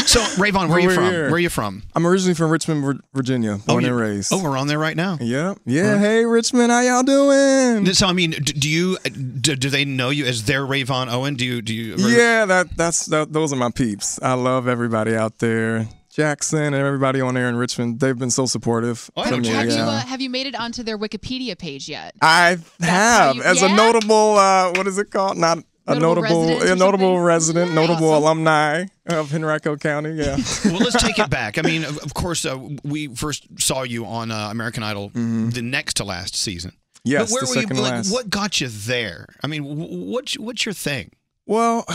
So, Rayvon, where are you from? Here. Where are you from? I'm originally from Richmond, Virginia, born and raised. Oh, we're on there right now. Yeah. Hey, Richmond, how y'all doing? So, I mean, do they know you as their Rayvon Owen? Do you? Yeah, those are my peeps. I love everybody out there. Jackson and everybody on there in Richmond, they've been so supportive. Have you made it onto their Wikipedia page yet? I have, as a notable, what is it called? Not a notable resident, notable alumni of Henrico County. Yeah. Well, let's take it back. I mean, of course, we first saw you on American Idol the next to last season. Yes, but where the were second you? to last. What got you there? I mean, what's your thing? Well,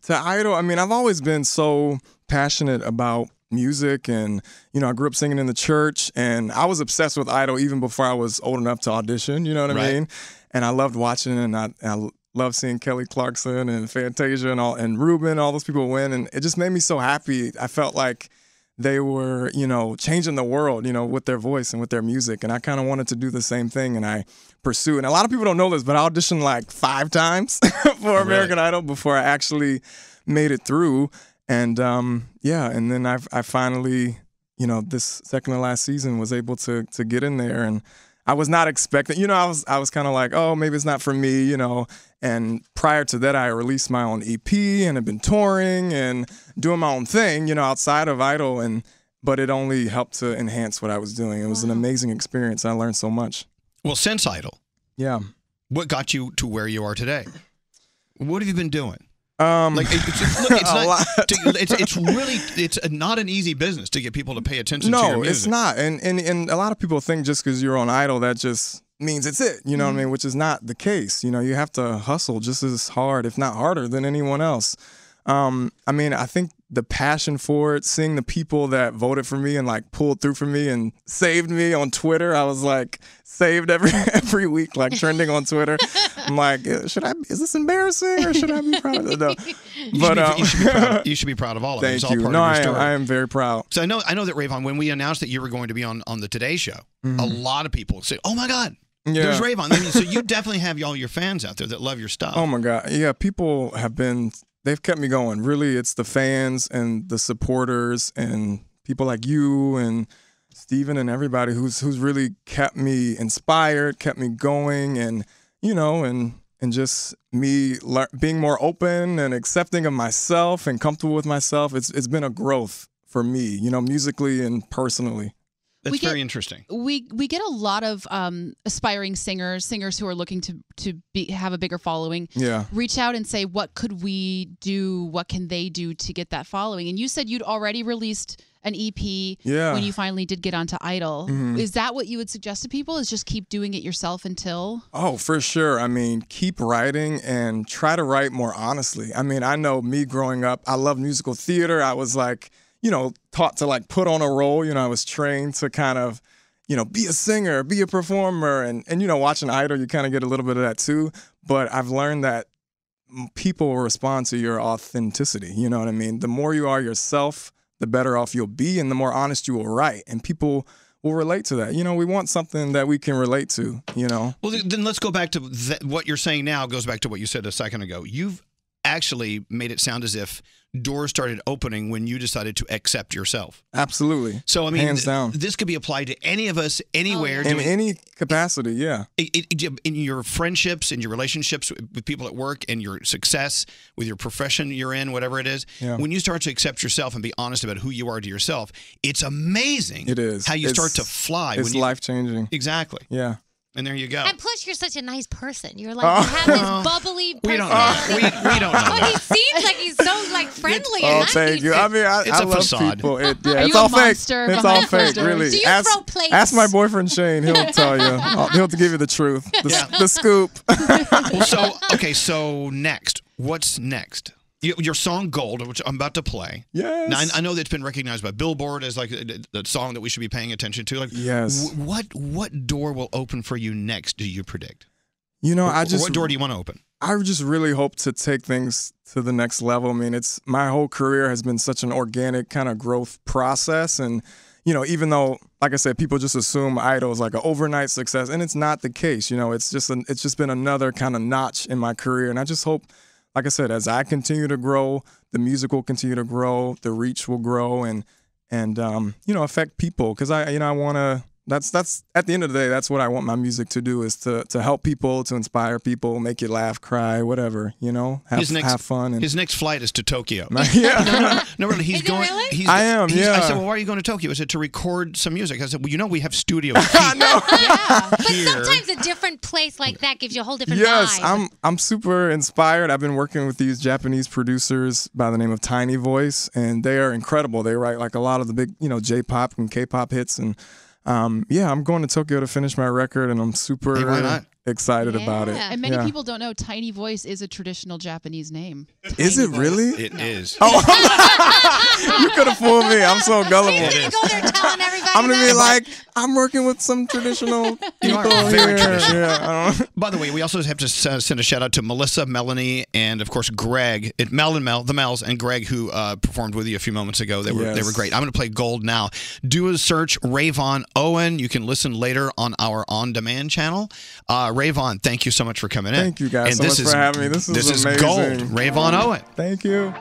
to Idol, I mean, I've always been so passionate about music, and I grew up singing in the church, and I was obsessed with Idol even before I was old enough to audition. You know what I mean? And I loved watching it, and I love seeing Kelly Clarkson and Fantasia and Ruben, all those people win, and it just made me so happy. I felt like they were, changing the world, with their voice and with their music, and I kind of wanted to do the same thing, and I pursued. And a lot of people don't know this, but I auditioned like 5 times for American Idol before I actually made it through. And and then I finally, this second to last season was able to get in there, and I was not expecting, I was kind of like, oh, maybe it's not for me, And prior to that, I released my own EP and have been touring and doing my own thing, outside of Idol, but it only helped to enhance what I was doing. It was an amazing experience. I learned so much. Well, since Idol, what got you to where you are today? What have you been doing? It's not an easy business to get people to pay attention to your music. No, it's not. And a lot of people think just because you're on Idol, that just means it's it, what I mean, which is not the case. You have to hustle just as hard, if not harder, than anyone else. I mean, I think the passion for it, seeing the people that voted for me and like pulled through for me and saved me on Twitter, I was like saved every week, like trending on Twitter. I'm like, is this embarrassing or should I be proud of it? No. You should be proud of all of it. Thank you. No, I am very proud. So I know that, Rayvon, when we announced that you were going to be on the Today Show, a lot of people said, oh my God, there's Rayvon. I mean, so you definitely have all your fans out there that love your stuff. Oh my God. Yeah, people they've kept me going. Really, it's the fans and the supporters and people like you and Steven and everybody who's really kept me inspired, kept me going, and and just me being more open and accepting of myself and comfortable with myself. It's been a growth for me, musically and personally. That's very interesting. We get a lot of aspiring singers who are looking to have a bigger following. Yeah. Reach out and say, what could we do? What can they do to get that following? And you said you'd already released an EP when you finally did get onto Idol. Is that what you would suggest to people? Is just keep doing it yourself until? Oh, for sure. I mean, keep writing and try to write more honestly. I mean, I know me growing up, I love musical theater. I was like, taught to like put on a role. I was trained to kind of, be a singer, be a performer. And watching Idol, you kind of get a little bit of that too. But I've learned that people will respond to your authenticity. You know what I mean? The more you are yourself, the better off you'll be and the more honest you will write. And people will relate to that. We want something that we can relate to, Well, then let's go back to what you're saying now goes back to what you said a second ago. You've actually made it sound as if doors started opening when you decided to accept yourself. Absolutely. So, I mean, hands down. This could be applied to any of us, anywhere. In any capacity, yeah. In your friendships, in your relationships with people at work, and your success with your profession you're in, whatever it is. Yeah. When you start to accept yourself and be honest about who you are to yourself, it's amazing. It is. How you start to fly. It's life-changing. Exactly. Yeah. And there you go. And plus, you're such a nice person. You're like, you have this bubbly personality. We don't know. But he seems like he's so friendly and nice. Thank you. I mean, I love facade. people. It's all fake. It's all fake, really. Do you throw plates? Ask my boyfriend Shane. He'll tell you. He'll give you the truth, the scoop. Well, so next, what's next? Your song Gold, which I'm about to play. Yes. Now, I know that it's been recognized by Billboard as like the song that we should be paying attention to. Like, yes. What door will open for you next, do you predict? What door do you want to open? I just really hope to take things to the next level. I mean, my whole career has been such an organic kind of growth process. And, even though, like I said, people just assume Idol is like an overnight success, and it's not the case. It's just been another kind of notch in my career. And I just hope, like I said, as I continue to grow, the music will continue to grow, the reach will grow, and affect people. Because I want to. That's at the end of the day, that's what I want my music to do, is to help people, to inspire people, make you laugh, cry, whatever, have fun. And his next flight is to Tokyo. Yeah. No, really, he's going. Really? I am. Yeah. I said, well, why are you going to Tokyo? I said, to record some music. I said, well, we have studios. I know. Yeah. But sometimes a different place like that gives you a whole different vibe. I'm super inspired. I've been working with these Japanese producers by the name of Tiny Voice, and they are incredible. They write like a lot of the big, J-pop and K-pop hits, and I'm going to Tokyo to finish my record, and I'm super excited about it. And many people don't know Tiny Voice is a traditional Japanese name. Is it really? It is. Oh, you could have fooled me. I'm so gullible. You're going to go there telling everybody I'm going to be like, I'm working with some traditional people very here. traditional. Yeah, By the way, we also have to send a shout out to Melissa, Melanie, and of course Greg. Mel and Mel, the Mels, and Greg, who performed with you a few moments ago. They were great. I'm going to play Gold now. Do a search, Rayvon Owen. You can listen later on our on-demand channel. Rayvon, thank you so much for coming in. Thank you guys so much for having me. This is amazing. Gold. Rayvon Owen. Thank you.